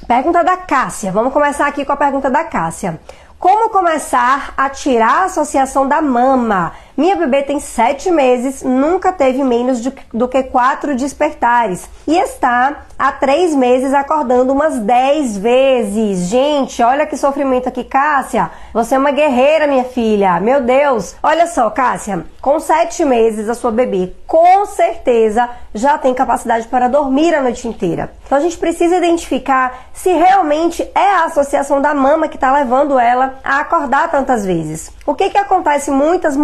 Pergunta da Cássia. Vamos começar aqui com a pergunta da Cássia. Como começar a tirar a associação da mama? Minha bebê tem 7 meses, nunca teve menos do que 4 despertares e está há 3 meses acordando umas 10 vezes. Gente, olha que sofrimento aqui, Cássia. Você é uma guerreira, minha filha. Meu Deus. Olha só, Cássia, com 7 meses a sua bebê com certeza já tem capacidade para dormir a noite inteira. Então a gente precisa identificar se realmente é a associação da mama que está levando ela a acordar tantas vezes. O que acontece muitas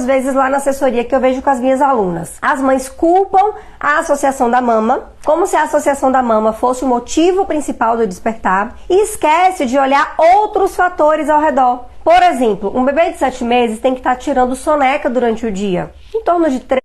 vezes lá na assessoria que eu vejo com as minhas alunas? As mães culpam a associação da mama, como se a associação da mama fosse o motivo principal do despertar, e esquece de olhar outros fatores ao redor. Por exemplo, um bebê de 7 meses tem que estar tirando soneca durante o dia, em torno de 3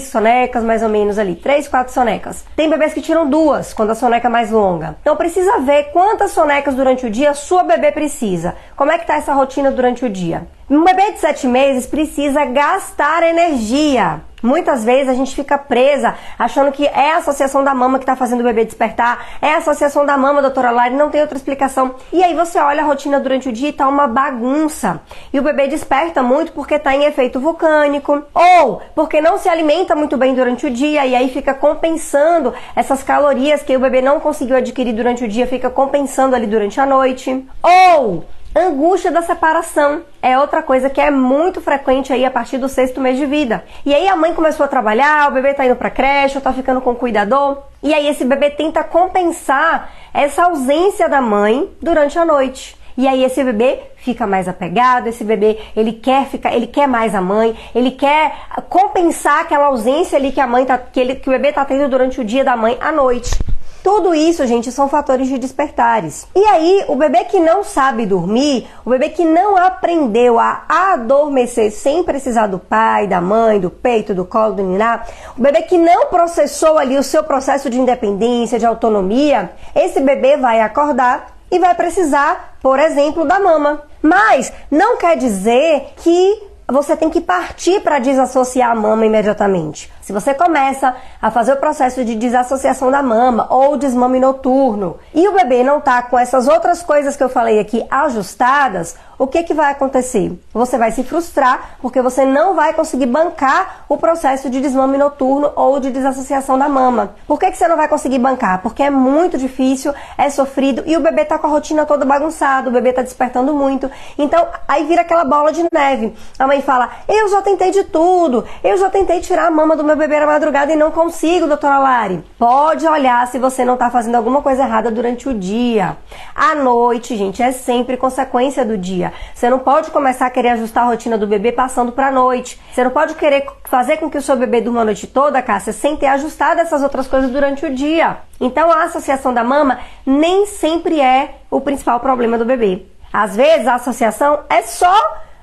sonecas, mais ou menos ali, 3, 4 sonecas. Tem bebês que tiram 2, quando a soneca é mais longa. Então precisa ver quantas sonecas durante o dia a sua bebê precisa. Como é que tá essa rotina durante o dia? Um bebê de 7 meses precisa gastar energia. Muitas vezes a gente fica presa achando que é a associação da mama que está fazendo o bebê despertar, é a associação da mama, doutora Lari, não tem outra explicação. E aí você olha a rotina durante o dia e tá uma bagunça. E o bebê desperta muito porque está em efeito vulcânico, ou porque não se alimenta muito bem durante o dia e aí fica compensando essas calorias que o bebê não conseguiu adquirir durante o dia, fica compensando ali durante a noite. Ou angústia da separação é outra coisa que é muito frequente aí a partir do 6º mês de vida. E aí a mãe começou a trabalhar, o bebê tá indo pra creche, ou tá ficando com o cuidador, e aí esse bebê tenta compensar essa ausência da mãe durante a noite. E aí esse bebê fica mais apegado, esse bebê ele quer mais a mãe, ele quer compensar aquela ausência ali que o bebê tá tendo durante o dia da mãe à noite. Tudo isso, gente, são fatores de despertares. E aí, o bebê que não sabe dormir, o bebê que não aprendeu a adormecer sem precisar do pai, da mãe, do peito, do colo, do niná, o bebê que não processou ali o seu processo de independência, de autonomia, esse bebê vai acordar e vai precisar, por exemplo, da mama. Mas não quer dizer que você tem que partir para desassociar a mama imediatamente. Se você começa a fazer o processo de desassociação da mama ou desmame noturno e o bebê não tá com essas outras coisas que eu falei aqui ajustadas, o que vai acontecer? Você vai se frustrar porque você não vai conseguir bancar o processo de desmame noturno ou de desassociação da mama. Por que você não vai conseguir bancar? Porque é muito difícil, é sofrido e o bebê tá com a rotina toda bagunçada, o bebê tá despertando muito. Então, aí vira aquela bola de neve. A mãe fala, eu já tentei de tudo, eu já tentei tirar a mama do meu bebê na madrugada e não consigo, doutora Lari. Pode olhar se você não tá fazendo alguma coisa errada durante o dia. À noite, gente, é sempre consequência do dia. Você não pode começar a querer ajustar a rotina do bebê passando para a noite. Você não pode querer fazer com que o seu bebê durma a noite toda, Cássia, sem ter ajustado essas outras coisas durante o dia. Então, a associação da mama nem sempre é o principal problema do bebê. Às vezes, a associação é só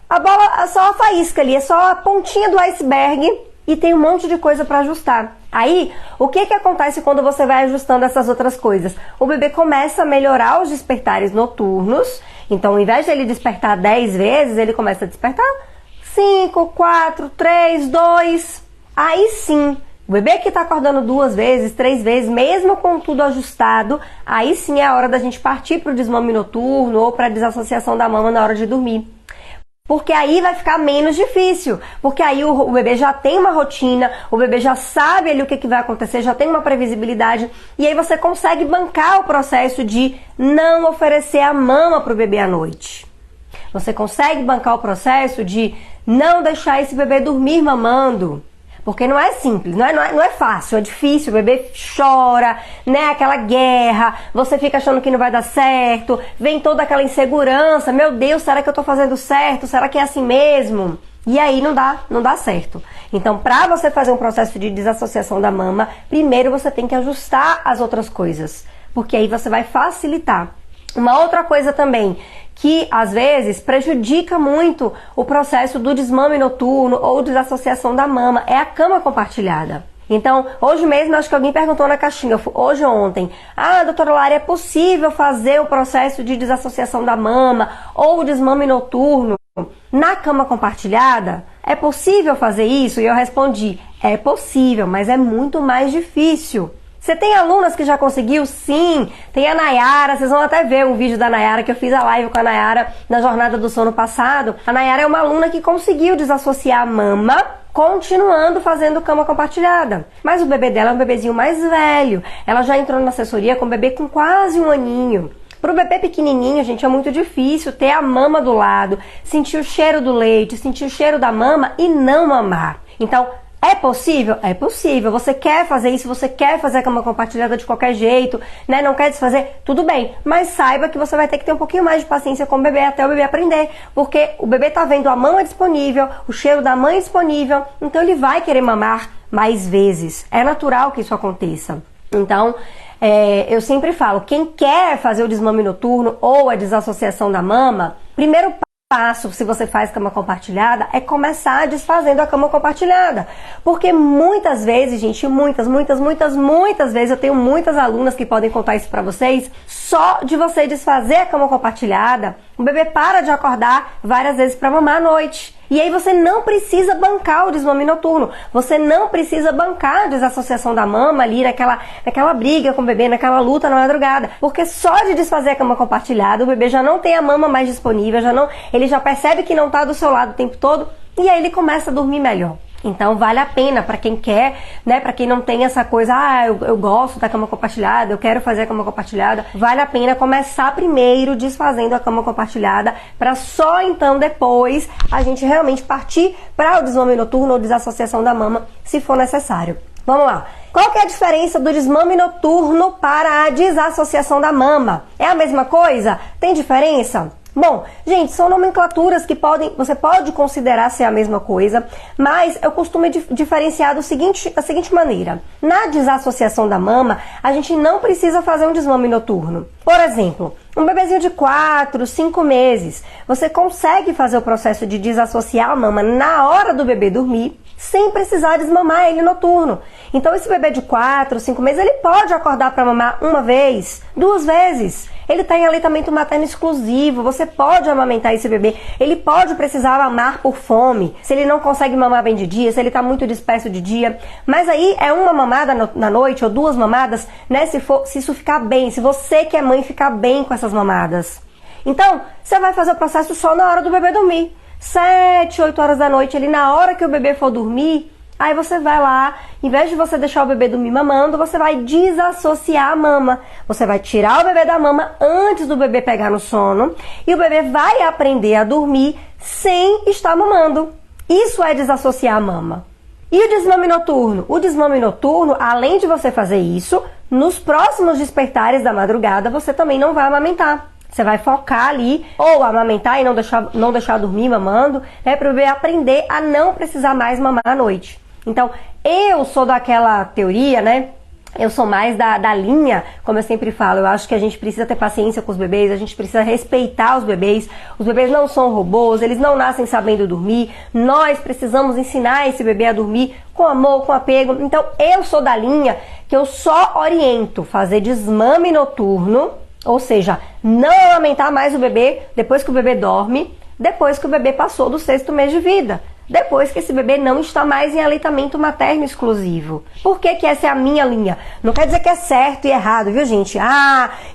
a faísca ali, é só a pontinha do iceberg e tem um monte de coisa para ajustar. Aí, o que acontece quando você vai ajustando essas outras coisas? O bebê começa a melhorar os despertares noturnos. Então, ao invés de ele despertar 10 vezes, ele começa a despertar 5, 4, 3, 2. Aí sim, o bebê que está acordando 2 vezes, 3 vezes, mesmo com tudo ajustado, aí sim é a hora da gente partir para o desmame noturno ou para a desassociação da mama na hora de dormir. Porque aí vai ficar menos difícil, porque aí o bebê já tem uma rotina, o bebê já sabe ali o que vai acontecer, já tem uma previsibilidade, e aí você consegue bancar o processo de não oferecer a mama para o bebê à noite. Você consegue bancar o processo de não deixar esse bebê dormir mamando. Porque não é simples, não é fácil, é difícil, o bebê chora, né, aquela guerra, você fica achando que não vai dar certo, vem toda aquela insegurança, meu Deus, será que eu tô fazendo certo? Será que é assim mesmo? E aí não dá certo. Então, para você fazer um processo de desassociação da mama, primeiro você tem que ajustar as outras coisas, porque aí você vai facilitar. Uma outra coisa também, que às vezes prejudica muito o processo do desmame noturno ou desassociação da mama, é a cama compartilhada. Então, hoje mesmo, acho que alguém perguntou na caixinha, hoje ou ontem, doutora Lari, é possível fazer o processo de desassociação da mama ou desmame noturno na cama compartilhada? É possível fazer isso? E eu respondi, é possível, mas é muito mais difícil. Você tem alunas que já conseguiu? Sim. Tem a Nayara, vocês vão até ver um vídeo da Nayara, que eu fiz a live com a Nayara na Jornada do Sono passado. A Nayara é uma aluna que conseguiu desassociar a mama, continuando fazendo cama compartilhada. Mas o bebê dela é um bebezinho mais velho. Ela já entrou na assessoria com um bebê com quase 1 aninho. Para o bebê pequenininho, gente, é muito difícil ter a mama do lado, sentir o cheiro do leite, sentir o cheiro da mama e não mamar. Então, é possível? É possível. Você quer fazer isso, você quer fazer a cama compartilhada de qualquer jeito, né? Não quer desfazer? Tudo bem. Mas saiba que você vai ter que ter um pouquinho mais de paciência com o bebê até o bebê aprender. Porque o bebê tá vendo a mama disponível, o cheiro da mãe disponível, então ele vai querer mamar mais vezes. É natural que isso aconteça. Então, eu sempre falo, quem quer fazer o desmame noturno ou a desassociação da mama, primeiro passo, se você faz cama compartilhada, é começar desfazendo a cama compartilhada. Porque muitas vezes, gente, muitas vezes, eu tenho muitas alunas que podem contar isso pra vocês, só de você desfazer a cama compartilhada, o bebê para de acordar várias vezes pra mamar à noite. E aí você não precisa bancar o desmame noturno, você não precisa bancar a desassociação da mama ali naquela briga com o bebê, naquela luta na madrugada. Porque só de desfazer a cama compartilhada, o bebê já não tem a mama mais disponível, ele já percebe que não está do seu lado o tempo todo e aí ele começa a dormir melhor. Então vale a pena para quem quer, né, para quem não tem essa coisa, eu gosto da cama compartilhada, eu quero fazer a cama compartilhada, vale a pena começar primeiro desfazendo a cama compartilhada para só então depois a gente realmente partir para o desmame noturno ou desassociação da mama, se for necessário. Vamos lá. Qual que é a diferença do desmame noturno para a desassociação da mama? É a mesma coisa? Tem diferença? Bom, gente, são nomenclaturas que você pode considerar ser a mesma coisa, mas eu costumo diferenciar da seguinte maneira. Na desassociação da mama, a gente não precisa fazer um desmame noturno. Por exemplo, um bebezinho de 4, 5 meses, você consegue fazer o processo de desassociar a mama na hora do bebê dormir, sem precisar desmamar ele noturno. Então esse bebê de 4, 5 meses, ele pode acordar para mamar 1 vez, 2 vezes. Ele está em aleitamento materno exclusivo, você pode amamentar esse bebê, ele pode precisar mamar por fome, se ele não consegue mamar bem de dia, se ele está muito disperso de dia, mas aí é uma mamada na noite ou 2 mamadas, né, se isso ficar bem, se você que é mãe ficar bem com essas mamadas. Então, você vai fazer o processo só na hora do bebê dormir, 7, 8 horas da noite, ali na hora que o bebê for dormir, aí você vai lá, em vez de você deixar o bebê dormir mamando, você vai desassociar a mama. Você vai tirar o bebê da mama antes do bebê pegar no sono e o bebê vai aprender a dormir sem estar mamando. Isso é desassociar a mama. E o desmame noturno? O desmame noturno, além de você fazer isso, nos próximos despertares da madrugada, você também não vai amamentar. Você vai focar ali, ou amamentar e não deixar dormir mamando, né, para o bebê aprender a não precisar mais mamar à noite. Então, eu sou daquela teoria, né? Eu sou mais da linha, como eu sempre falo, eu acho que a gente precisa ter paciência com os bebês, a gente precisa respeitar os bebês não são robôs, eles não nascem sabendo dormir, nós precisamos ensinar esse bebê a dormir com amor, com apego. Então, eu sou da linha que eu só oriento fazer desmame noturno, ou seja, não amamentar mais o bebê depois que o bebê dorme, depois que o bebê passou do 6º mês de vida. Depois que esse bebê não está mais em aleitamento materno exclusivo. Por que que essa é a minha linha? Não quer dizer que é certo e errado, viu, gente?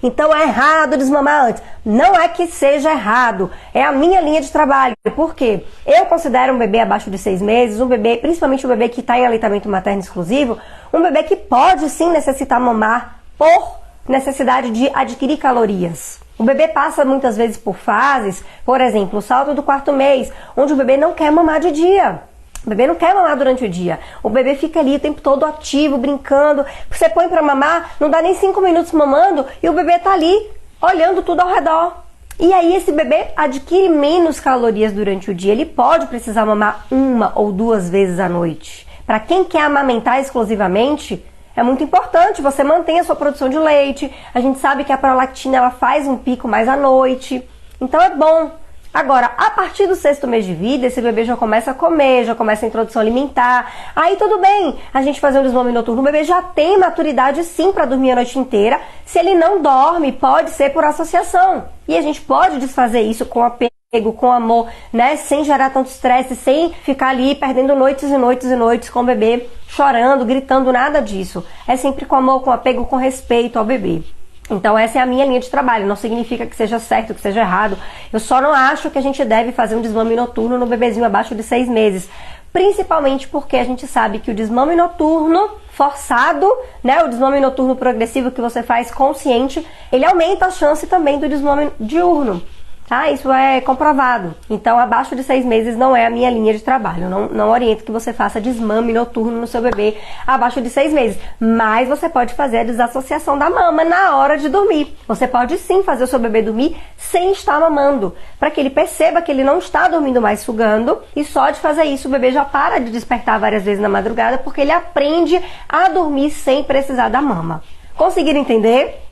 Então é errado desmamar antes. Não é que seja errado, é a minha linha de trabalho. Por quê? Eu considero um bebê abaixo de 6 meses, um bebê, principalmente um bebê que está em aleitamento materno exclusivo, um bebê que pode sim necessitar mamar por necessidade de adquirir calorias. O bebê passa muitas vezes por fases, por exemplo, o salto do 4º mês, onde o bebê não quer mamar de dia. O bebê não quer mamar durante o dia. O bebê fica ali o tempo todo ativo, brincando. Você põe para mamar, não dá nem 5 minutos mamando e o bebê tá ali olhando tudo ao redor. E aí esse bebê adquire menos calorias durante o dia. Ele pode precisar mamar 1 ou 2 vezes à noite. Para quem quer amamentar exclusivamente, é muito importante, você mantém a sua produção de leite. A gente sabe que a prolactina ela faz um pico mais à noite. Então é bom. Agora, a partir do 6º mês de vida, esse bebê já começa a comer, já começa a introdução alimentar. Aí tudo bem, a gente fazer o desmame noturno. O bebê já tem maturidade sim para dormir a noite inteira. Se ele não dorme, pode ser por associação. E a gente pode desfazer isso com apenas com amor, né, sem gerar tanto estresse, sem ficar ali perdendo noites e noites e noites com o bebê, chorando, gritando, nada disso. É sempre com amor, com apego, com respeito ao bebê. Então essa é a minha linha de trabalho, não significa que seja certo, que seja errado. Eu só não acho que a gente deve fazer um desmame noturno no bebezinho abaixo de 6 meses. Principalmente porque a gente sabe que o desmame noturno forçado, né, o desmame noturno progressivo que você faz consciente, ele aumenta a chance também do desmame diurno. Tá? Isso é comprovado. Então, abaixo de 6 meses não é a minha linha de trabalho. Não oriento que você faça desmame noturno no seu bebê abaixo de 6 meses. Mas você pode fazer a desassociação da mama na hora de dormir. Você pode sim fazer o seu bebê dormir sem estar mamando, para que ele perceba que ele não está dormindo mais sugando, e só de fazer isso o bebê já para de despertar várias vezes na madrugada, porque ele aprende a dormir sem precisar da mama. Conseguiram entender?